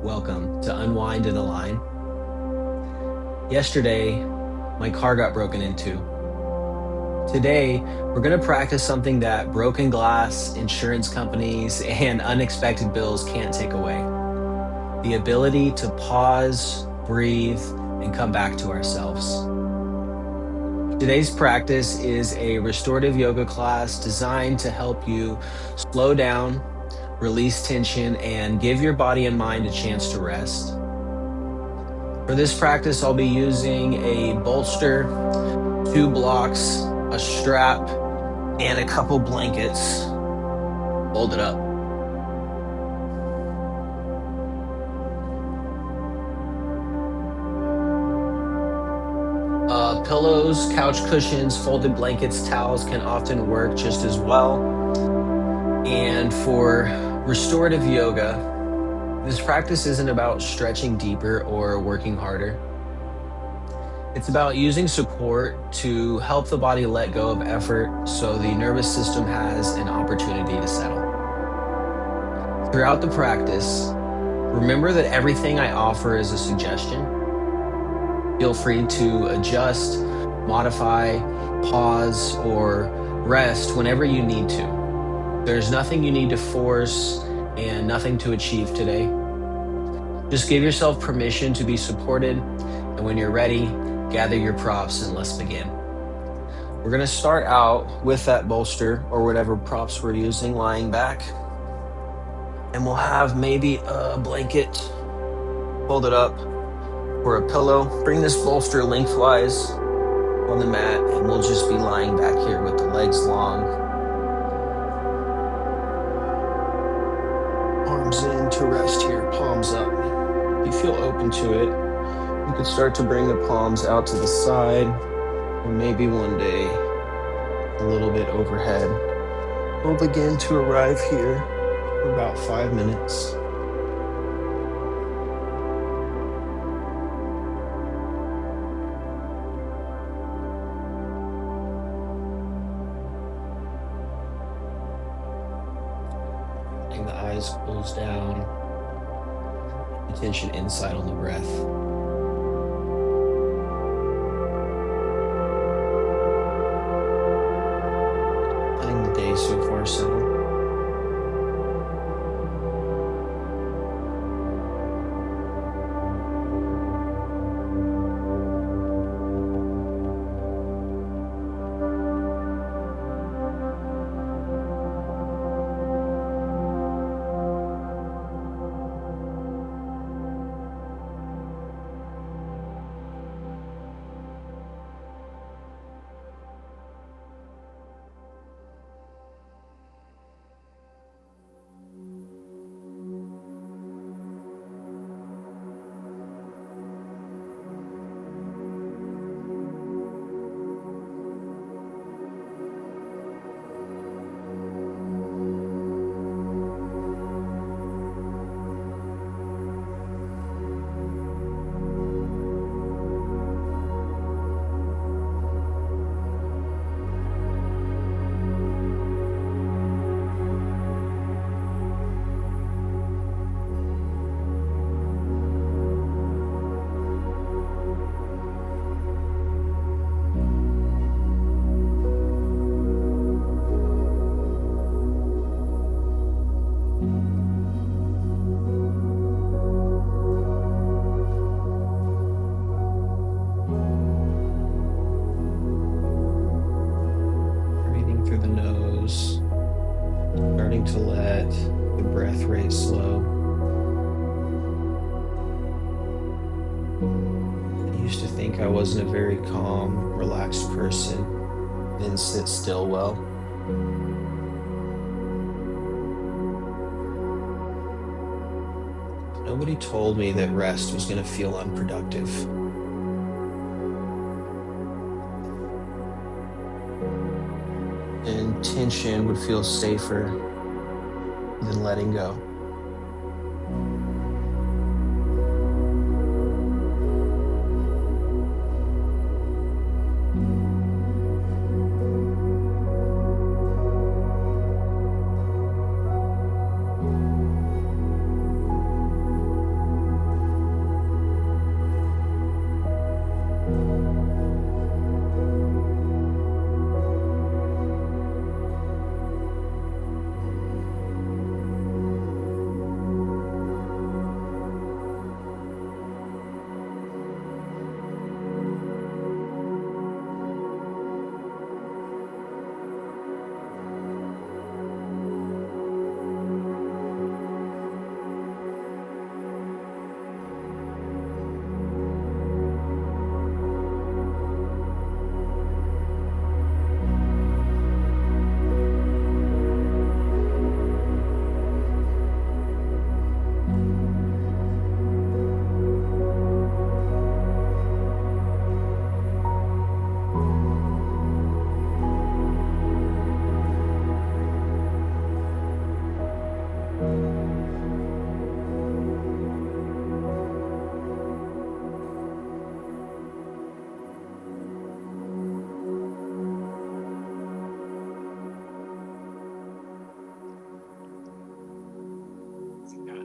Welcome to Unwind and Align. Yesterday, my car got broken into. Today, we're going to practice something that broken glass, insurance companies, and unexpected bills can't take away: the ability to pause, breathe, and come back to ourselves. Today's practice is a restorative yoga class designed to help you slow down, release tension, and give your body and mind a chance to rest. For this practice, I'll be using a bolster, 2 blocks, a strap, and a couple blankets folded up. Pillows, couch cushions, folded blankets, towels can often work just as well. And for restorative yoga, this practice isn't about stretching deeper or working harder. It's about using support to help the body let go of effort so the nervous system has an opportunity to settle. Throughout the practice, remember that everything I offer is a suggestion. Feel free to adjust, modify, pause, or rest whenever you need to. There's nothing you need to force and nothing to achieve today. Just give yourself permission to be supported, and when you're ready, gather your props and let's begin. We're going to start out with that bolster or whatever props we're using lying back, and we'll have maybe a blanket folded up or a pillow. Bring this bolster lengthwise on the mat, and we'll just be lying back here with the legs long, arms in to rest here, palms up. If you feel open to it, you could start to bring the palms out to the side, or maybe one day a little bit overhead. We'll begin to arrive here for about 5 minutes. The eyes close down, attention inside on the breath. Letting the day so far settle. Through the nose, starting to let the breath rate slow. I used to think I wasn't a very calm, relaxed person, didn't sit still well. Nobody told me that rest was going to feel unproductive. And tension would feel safer than letting go.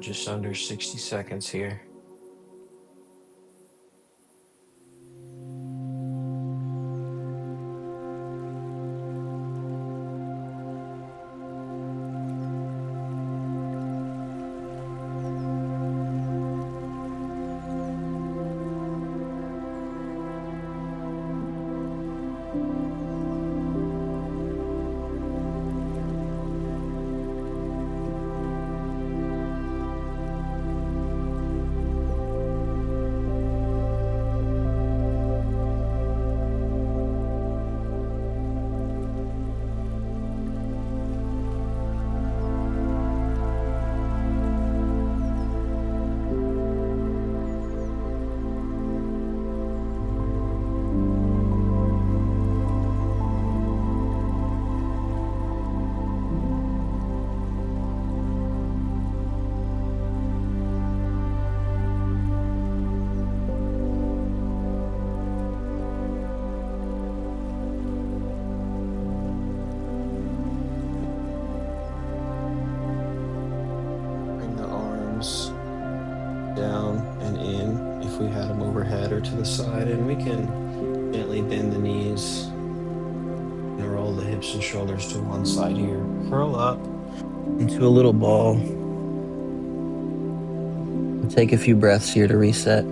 just under 60 seconds here. Bring the arms down and in if we had them overhead or to the side, and we can gently bend the knees and roll the hips and shoulders to one side here. Curl up into a little ball. Take a few breaths here to reset.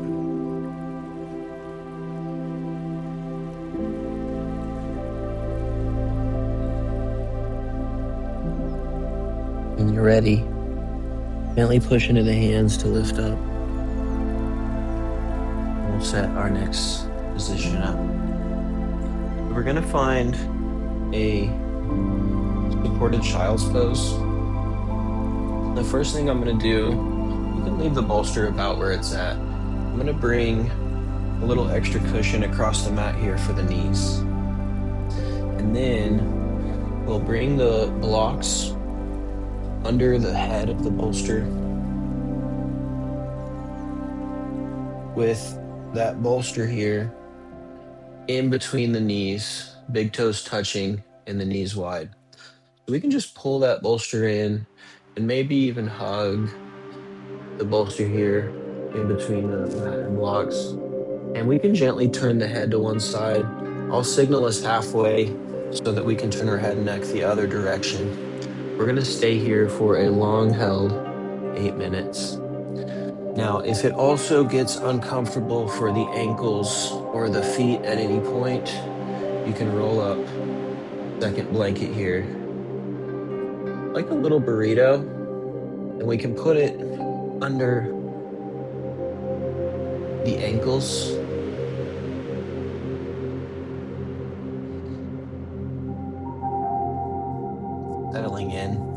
When you're ready, gently push into the hands to lift up. We'll set our next position up. We're going to find a supported child's pose. The first thing I'm going to do, you can leave the bolster about where it's at. I'm going to bring a little extra cushion across the mat here for the knees. And then we'll bring the blocks under the head of the bolster, with that bolster here in between the knees, big toes touching and the knees wide. So we can just pull that bolster in and maybe even hug the bolster here in between the mat and blocks. And we can gently turn the head to one side. I'll signal us halfway so that we can turn our head and neck the other direction. We're going to stay here for a long held 8 minutes. Now, if it also gets uncomfortable for the ankles or the feet at any point, you can roll up second blanket here, like a little burrito, and we can put it under the ankles. Settling in.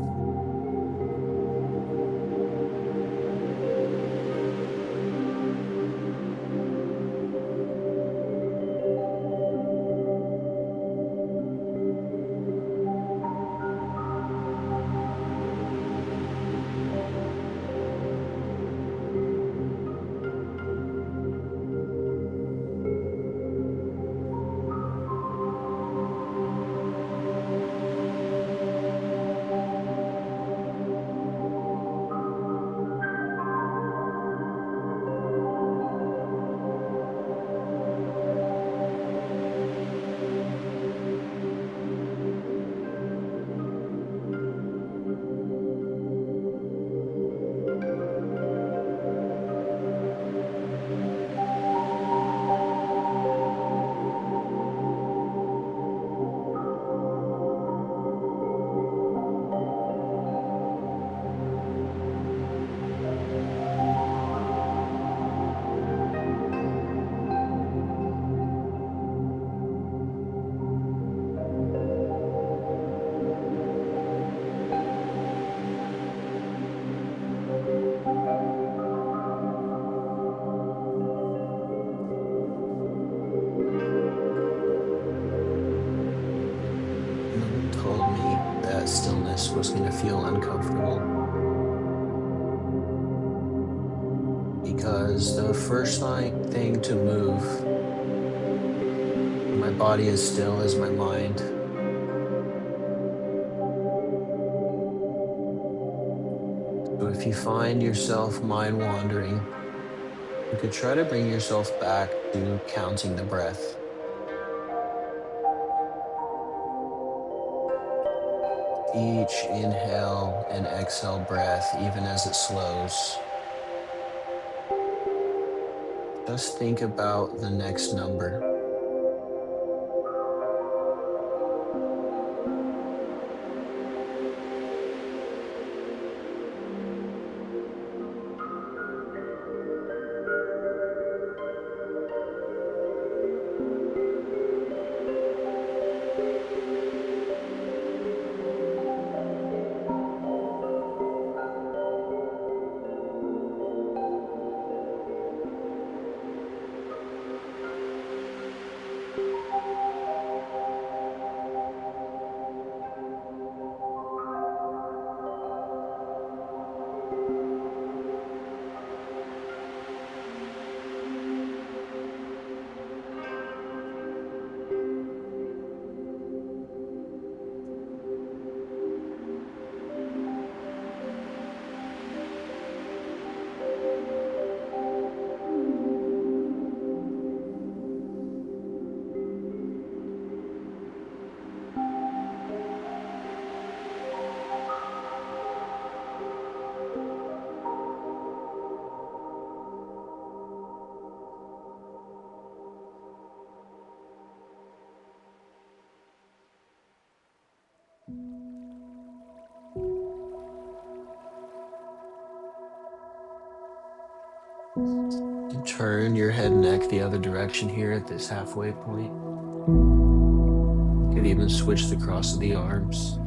Told me that stillness was going to feel uncomfortable, because the first thing to move when my body is still is my mind. So if if you find yourself mind wandering, you could try to bring yourself back to counting the breath. Each inhale and exhale breath, even as it slows, just think about the next number. Turn your head and neck the other direction here at this halfway point. You could even switch the cross of the arms.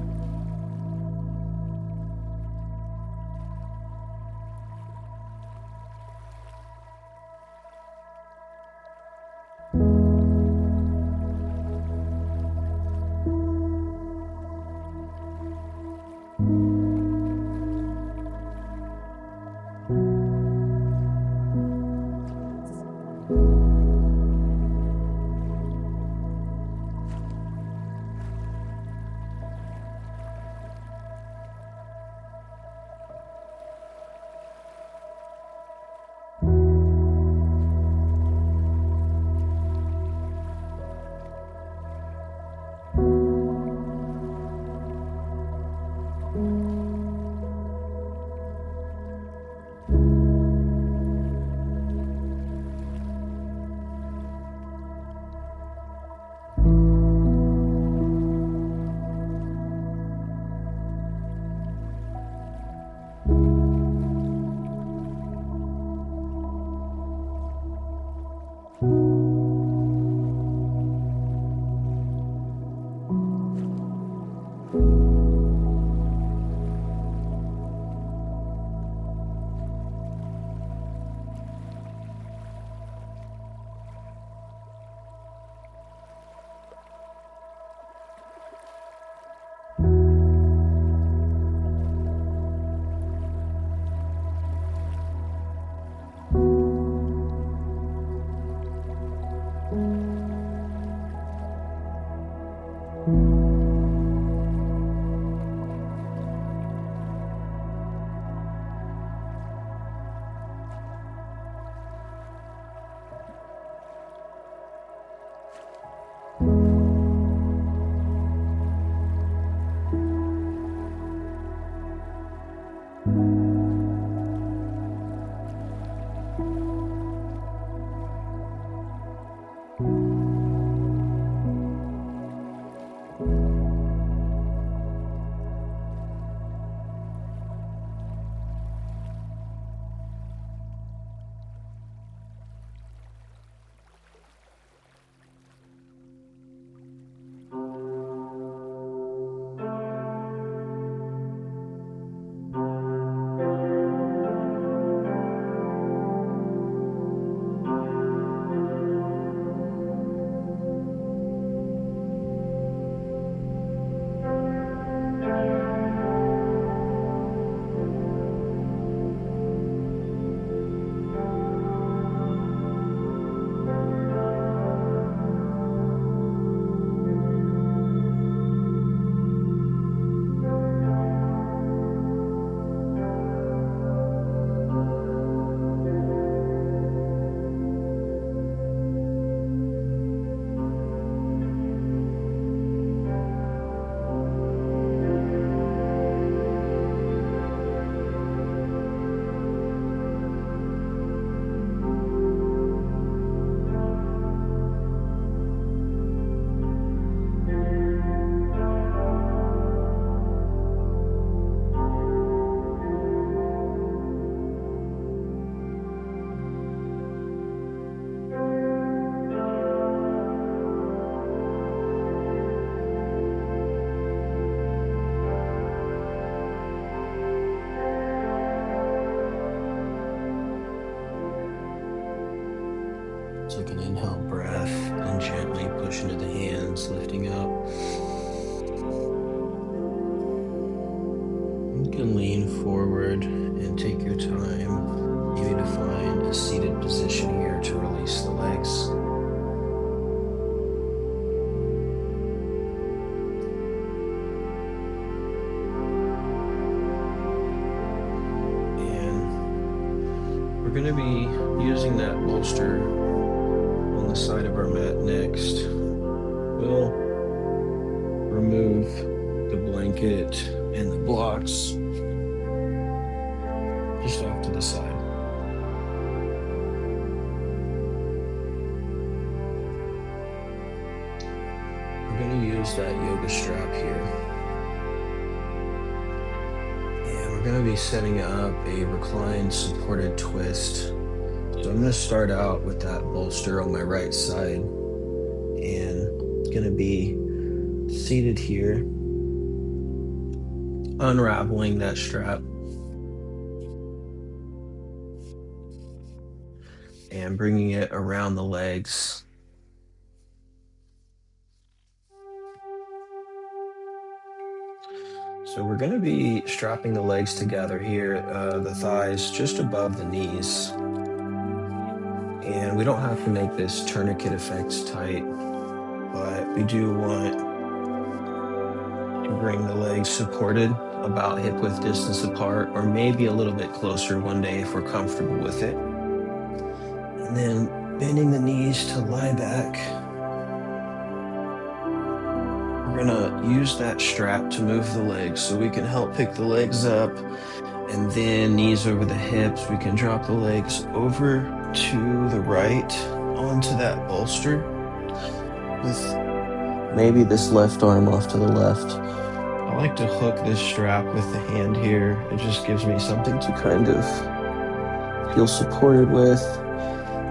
Take an inhale breath and gently push into the hands, lifting up. You can lean forward and take your time, maybe to find a seated position here to release the legs. And we're going to be using that bolster on the side of our mat next. We'll remove the blanket and the blocks just off to the side. We're going to use that yoga strap here. And we're going to be setting up a reclined supported twist. So I'm going to start out with that bolster on my right side and going to be seated here, unraveling that strap and bringing it around the legs. So we're going to be strapping the legs together here, the thighs just above the knees. And we don't have to make this tourniquet effect tight, but we do want to bring the legs supported about hip width distance apart, or maybe a little bit closer one day if we're comfortable with it. And then bending the knees to lie back. We're gonna use that strap to move the legs so we can help pick the legs up, and then knees over the hips. We can drop the legs over to the right onto that bolster with maybe this left arm off to the left. I like to hook this strap with the hand here. It just gives me something to kind of feel supported with.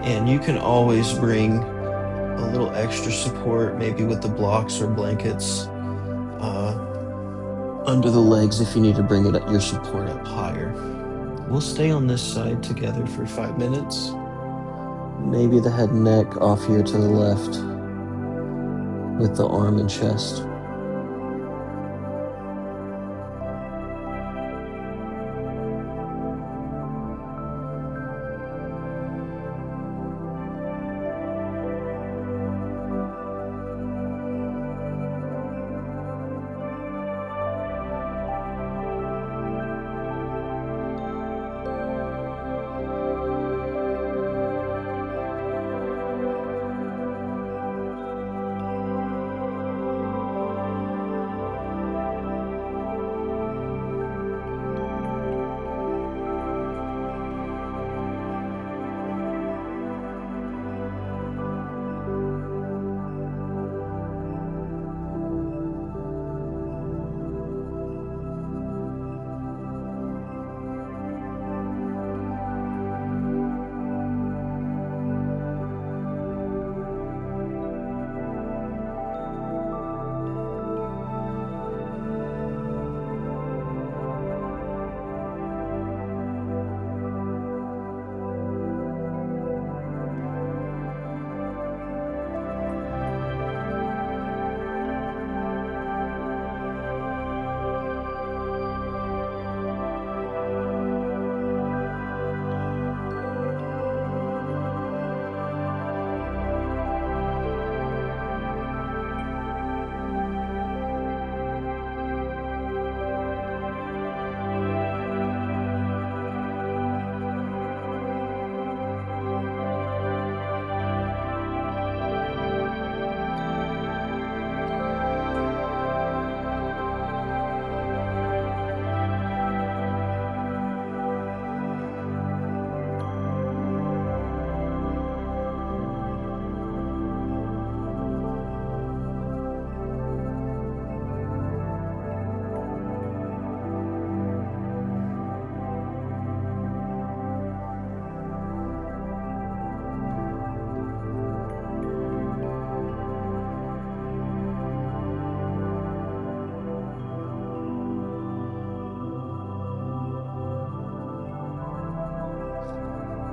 And you can always bring a little extra support, maybe with the blocks or blankets under the legs if you need to bring your support up higher. We'll stay on this side together for 5 minutes. Maybe the head and neck off here to the left with the arm and chest.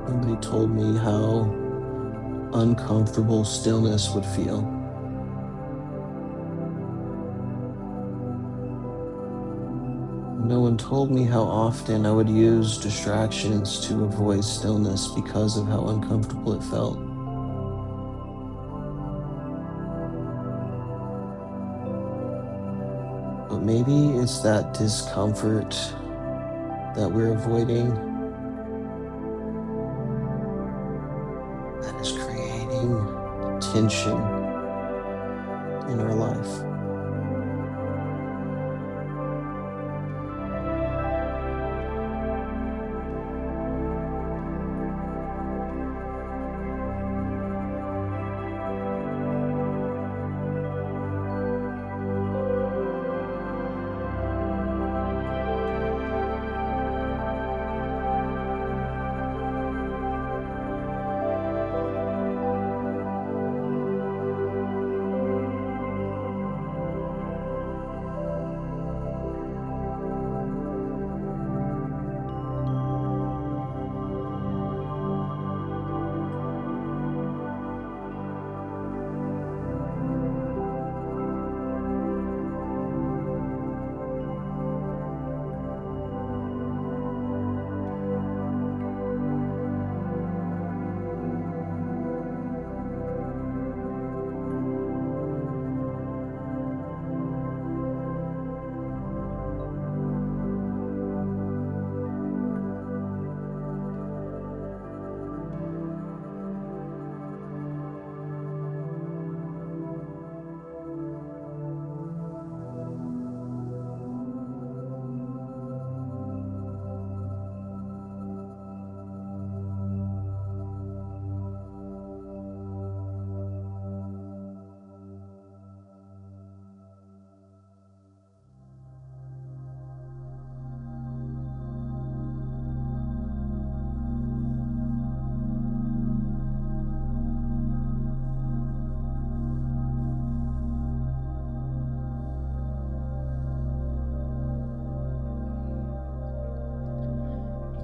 Somebody told me how uncomfortable stillness would feel. No one told me how often I would use distractions to avoid stillness because of how uncomfortable it felt. But maybe it's that discomfort that we're avoiding that is creating tension in our life.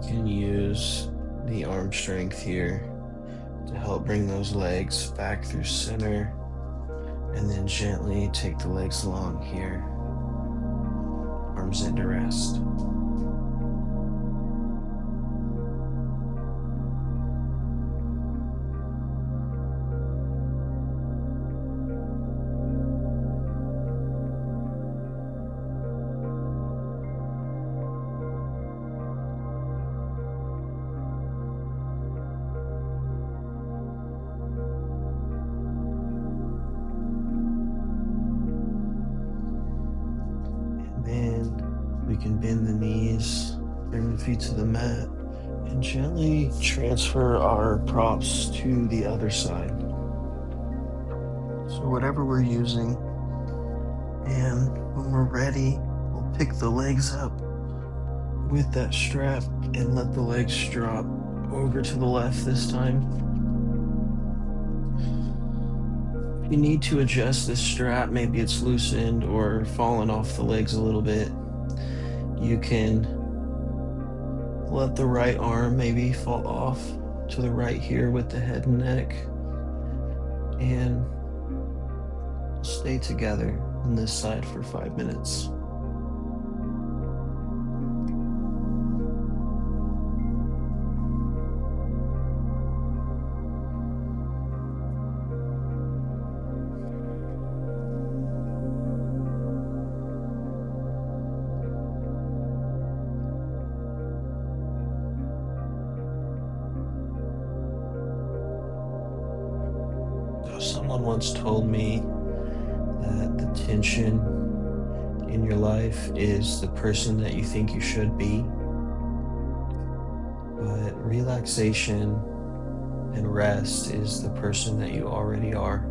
You can use the arm strength here to help bring those legs back through center, and then gently take the legs along here, arms into rest. Then we can bend the knees, bring the feet to the mat, and gently transfer our props to the other side. So whatever we're using, and when we're ready, we'll pick the legs up with that strap and let the legs drop over to the left this time. If you need to adjust this strap, maybe it's loosened or fallen off the legs a little bit, you can let the right arm maybe fall off to the right here with the head and neck, and stay together on this side for 5 minutes. Someone once told me that the tension in your life is the person that you think you should be, but relaxation and rest is the person that you already are.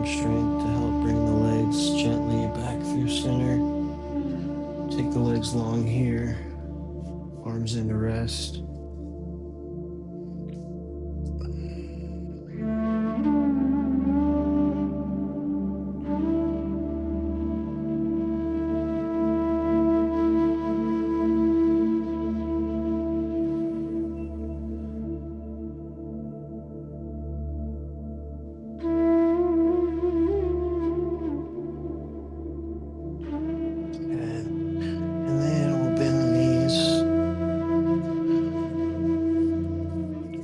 arm strength to help bring the legs gently back through center. Take the legs long here, arms into rest. And then we'll bend the knees.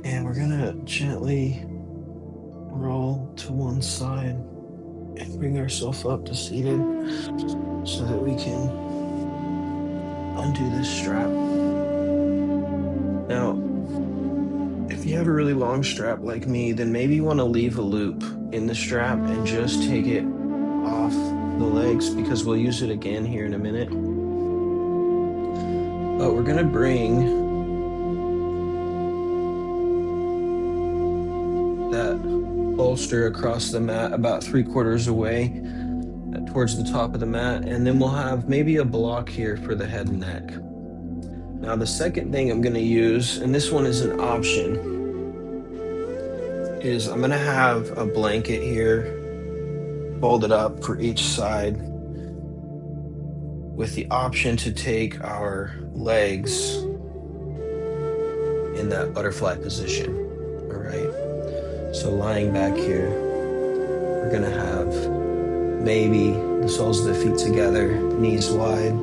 And we're gonna gently roll to one side and bring ourselves up to seated so that we can undo this strap. Now, if you have a really long strap like me, then maybe you want to leave a loop in the strap and just take it off the legs because we'll use it again here in a minute. But we're going to bring that bolster across the mat about 3/4 away towards the top of the mat, and then we'll have maybe a block here for the head and neck. Now, the second thing I'm going to use, and this one is an option, is I'm going to have a blanket here folded up for each side with the option to take our legs in that butterfly position. All right. So lying back here, we're going to have maybe the soles of the feet together, knees wide,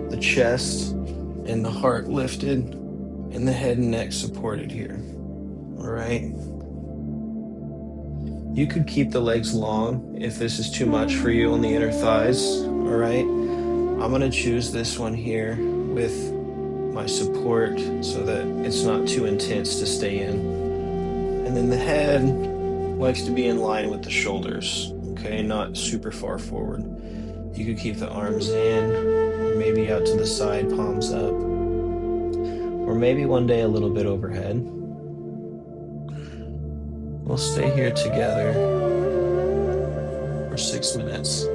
the chest and the heart lifted, and the head and neck supported here. All right. You could keep the legs long if this is too much for you on the inner thighs. All right. I'm going to choose this one here with my support so that it's not too intense to stay in. And then the head likes to be in line with the shoulders, okay, not super far forward. You could keep the arms in, or maybe out to the side, palms up, or maybe one day a little bit overhead. We'll stay here together for 6 minutes.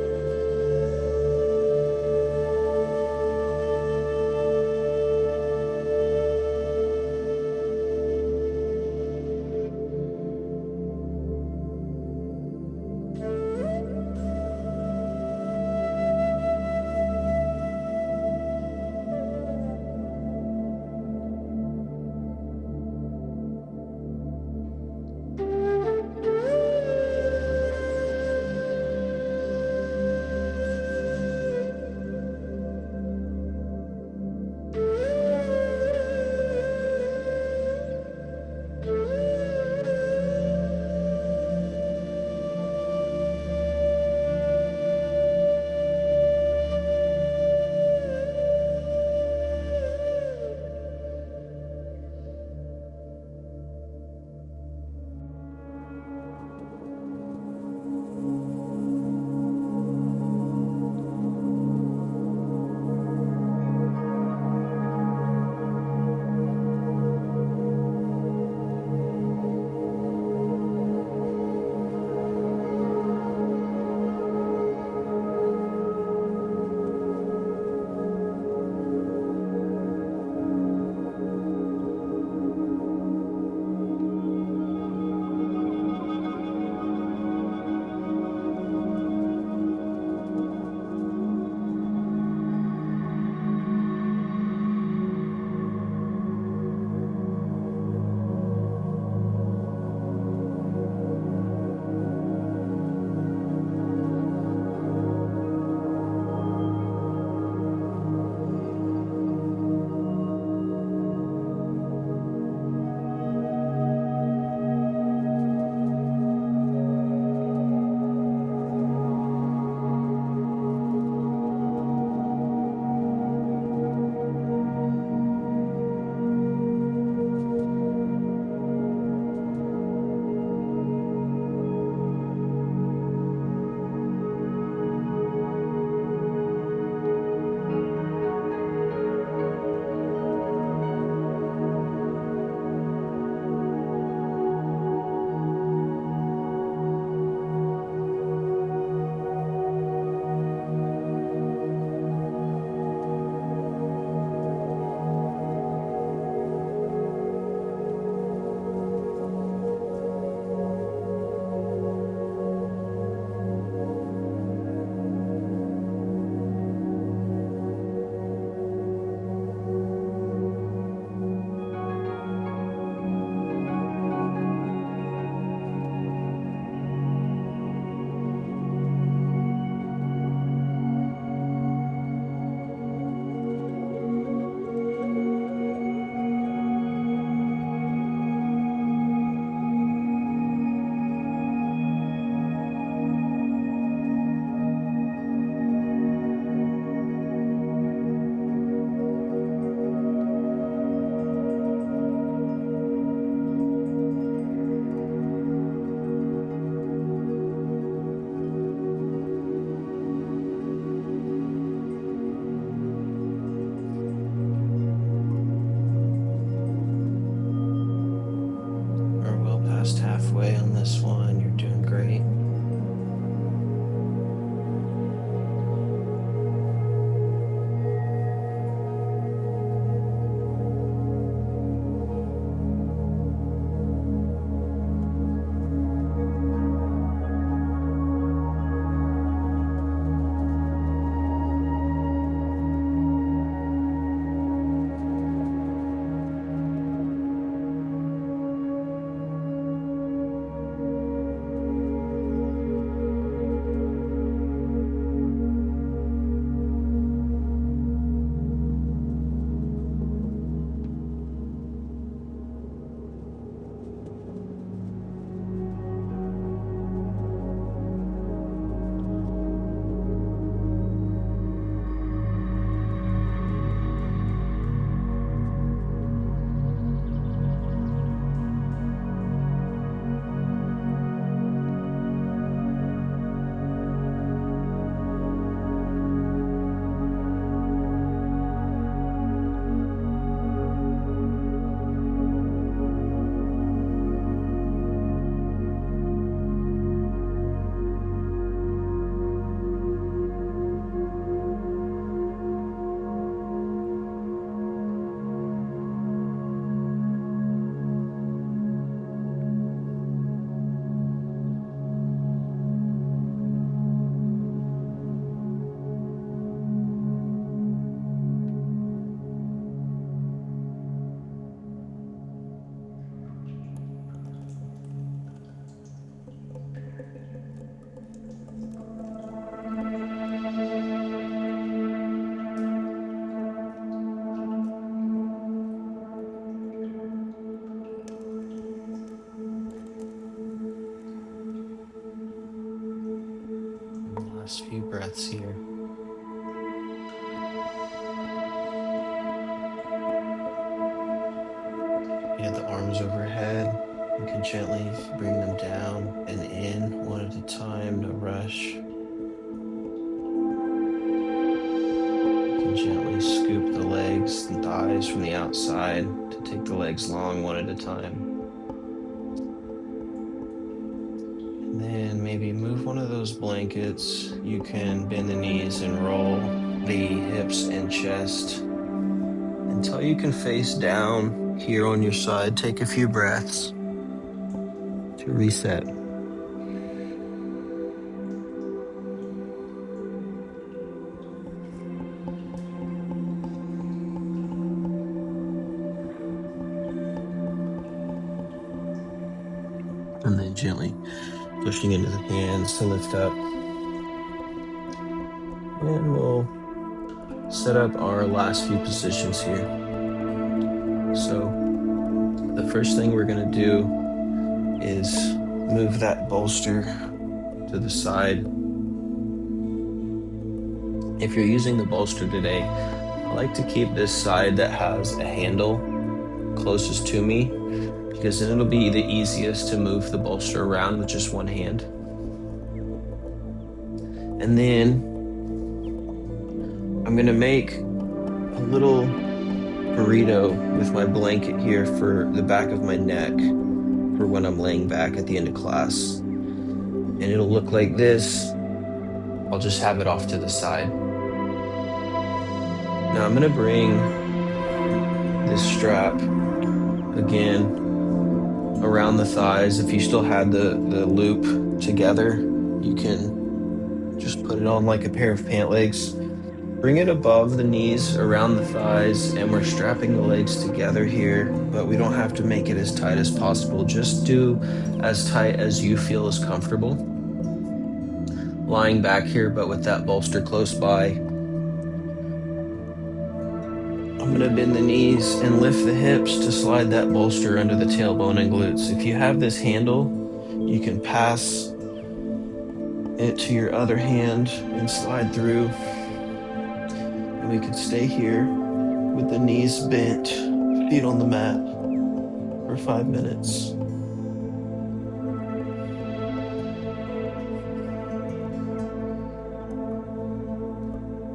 last few breaths here. You have the arms overhead. You can gently bring them down and in one at a time, no rush. You can gently scoop the legs and thighs from the outside to take the legs long one at a time. And then maybe move one of those blankets. You can bend the knees and roll the hips and chest until you can face down here on your side. Take a few breaths to reset. And then gently pushing into the hands to lift up. And we'll set up our last few positions here. So the first thing we're going to do is move that bolster to the side. If you're using the bolster today, I like to keep this side that has a handle closest to me, because then it'll be the easiest to move the bolster around with just one hand. And then I'm gonna make a little burrito with my blanket here for the back of my neck for when I'm laying back at the end of class. And it'll look like this. I'll just have it off to the side. Now I'm gonna bring this strap again around the thighs. If you still had the loop together, you can just put it on like a pair of pant legs. Bring it above the knees, around the thighs, and we're strapping the legs together here, but we don't have to make it as tight as possible. Just do as tight as you feel is comfortable. Lying back here, but with that bolster close by. I'm gonna bend the knees and lift the hips to slide that bolster under the tailbone and glutes. If you have this handle, you can pass it to your other hand and slide through. And we could stay here with the knees bent, feet on the mat for 5 minutes.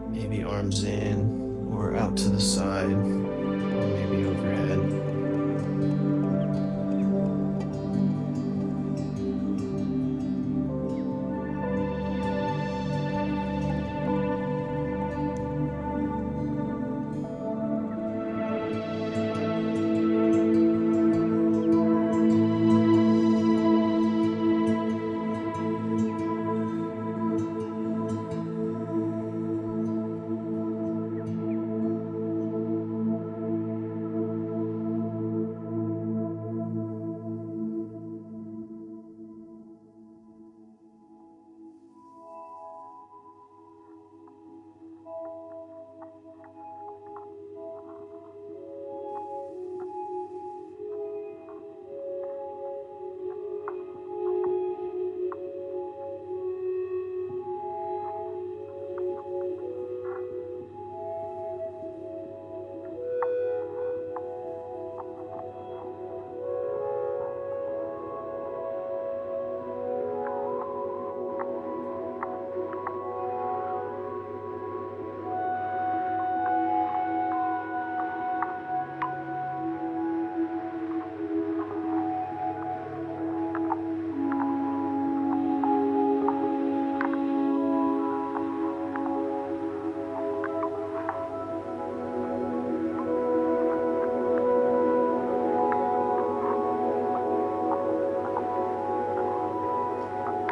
Maybe arms in or out to the side, or maybe overhead.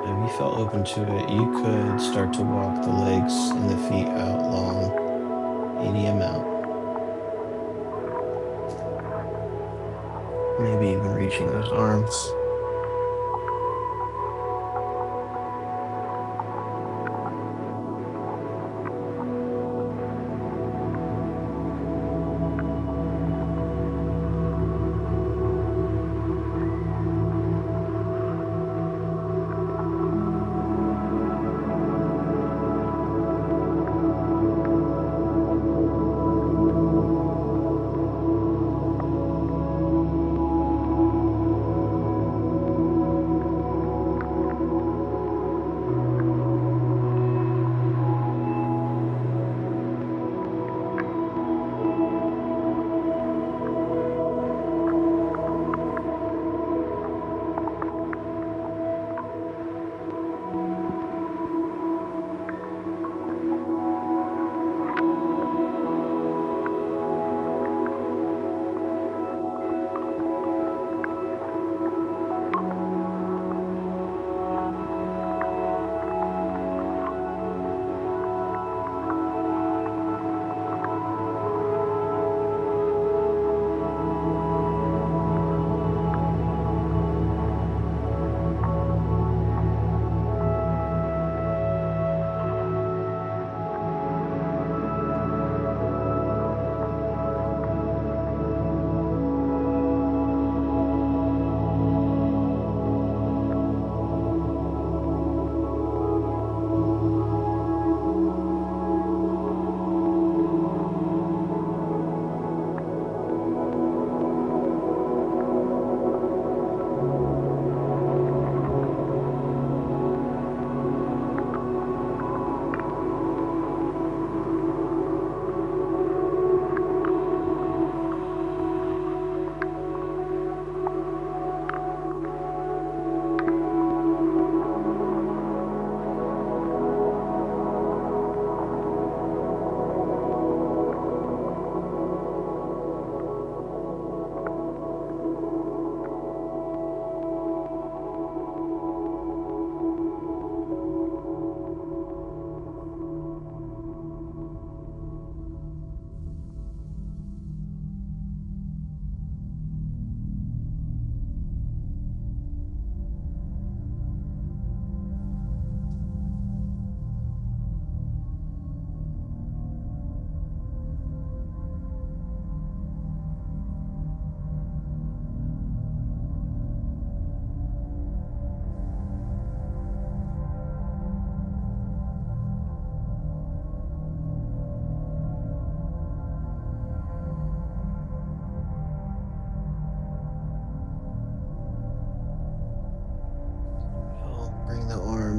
If you felt open to it, you could start to walk the legs and the feet out long, any amount. Maybe even reaching those arms.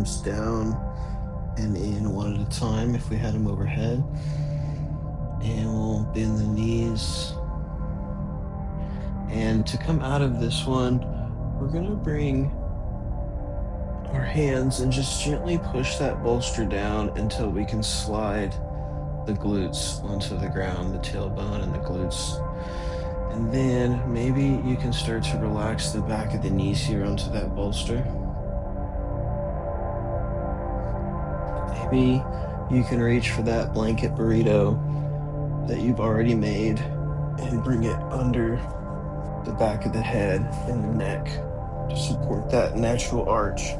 arms down and in one at a time if we had them overhead. And we'll bend the knees. And to come out of this one, we're going to bring our hands and just gently push that bolster down until we can slide the glutes onto the ground, the tailbone and the glutes. And then maybe you can start to relax the back of the knees here onto that bolster. Maybe you can reach for that blanket burrito that you've already made and bring it under the back of the head and the neck to support that natural arch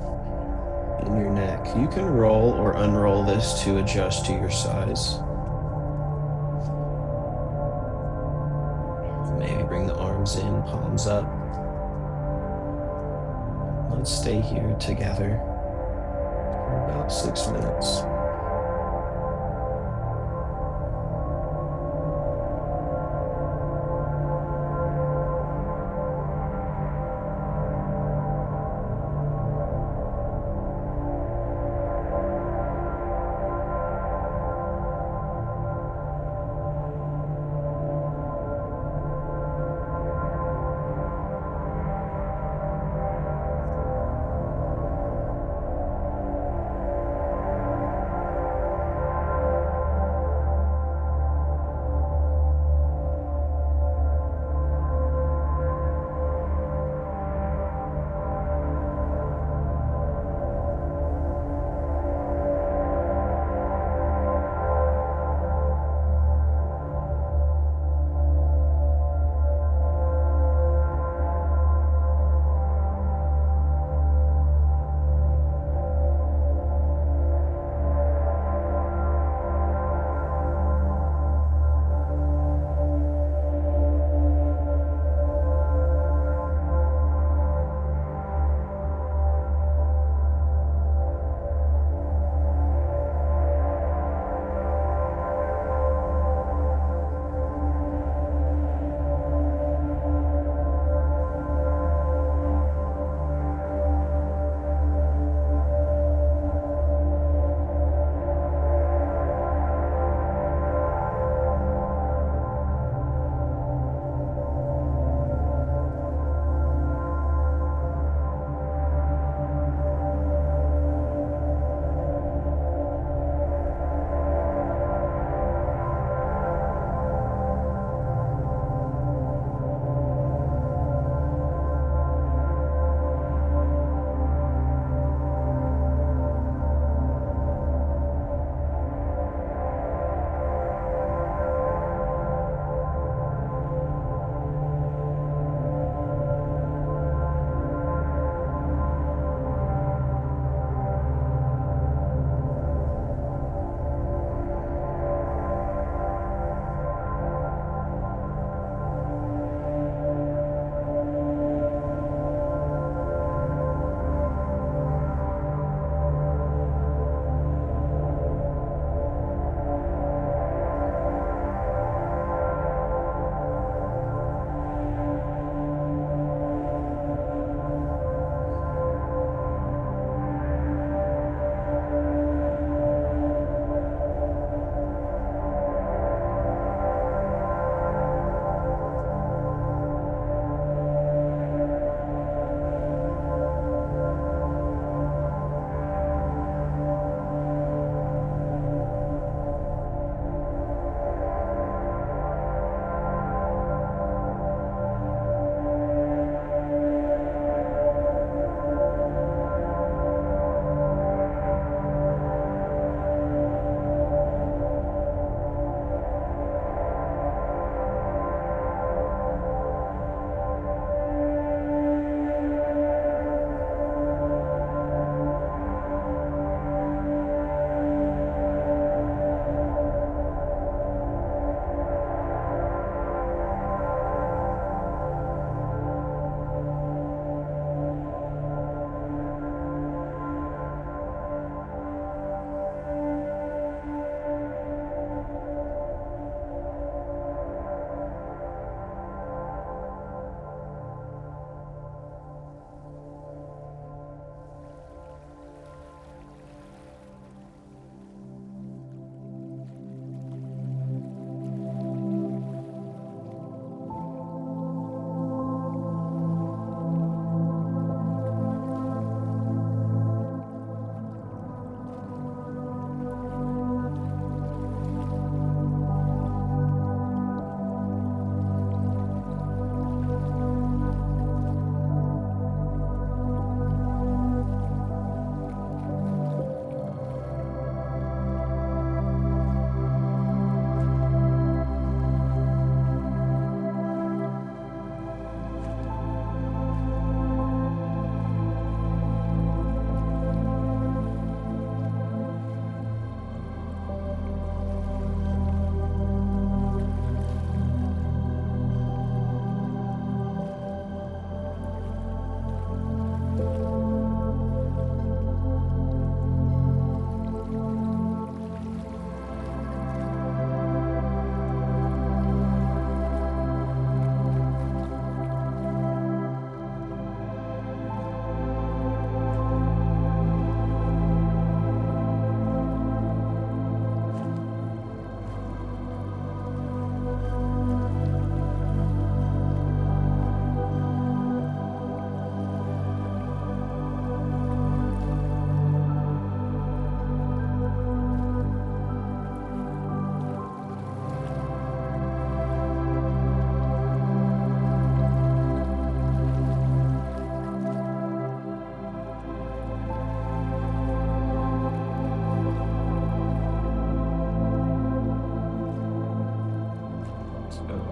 in your neck. You can roll or unroll this to adjust to your size. Maybe bring the arms in, palms up. Let's stay here together for about 6 minutes.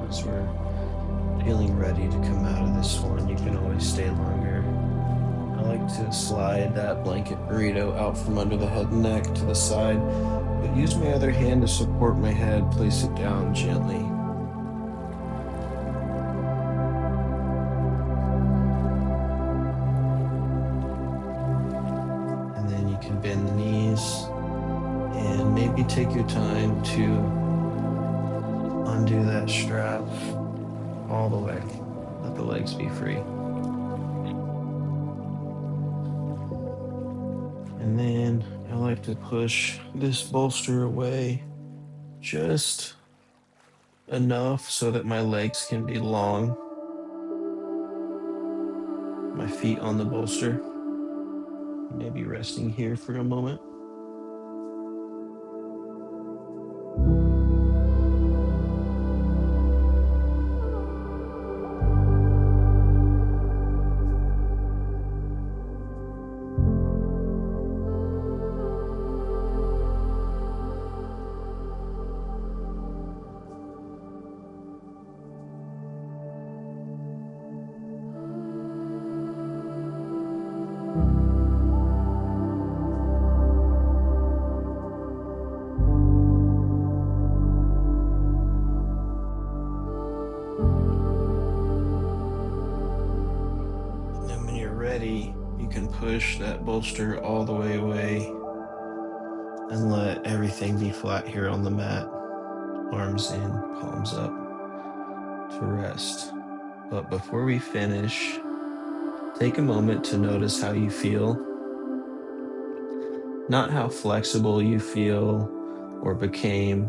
as we're feeling ready to come out of this one. You can always stay longer. I like to slide that blanket burrito out from under the head and neck to the side, but use my other hand to support my head. Place it down gently. And then you can bend the knees and maybe take your time to undo that strap all the way. Let the legs be free. And then I like to push this bolster away just enough so that my legs can be long. My feet on the bolster. Maybe resting here for a moment. Ready, you can push that bolster all the way away and let everything be flat here on the mat. Arms in, palms up to rest. But before we finish, take a moment to notice how you feel. Not how flexible you feel or became,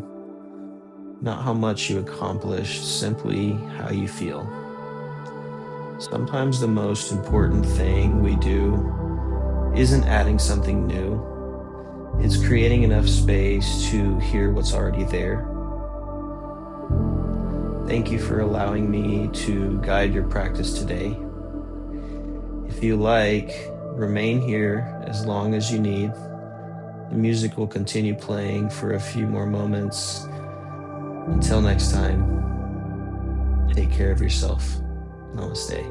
not how much you accomplished, simply how you feel. Sometimes the most important thing we do isn't adding something new. It's creating enough space to hear what's already there. Thank you for allowing me to guide your practice today. If you like, remain here as long as you need. The music will continue playing for a few more moments. Until next time, take care of yourself. Namaste.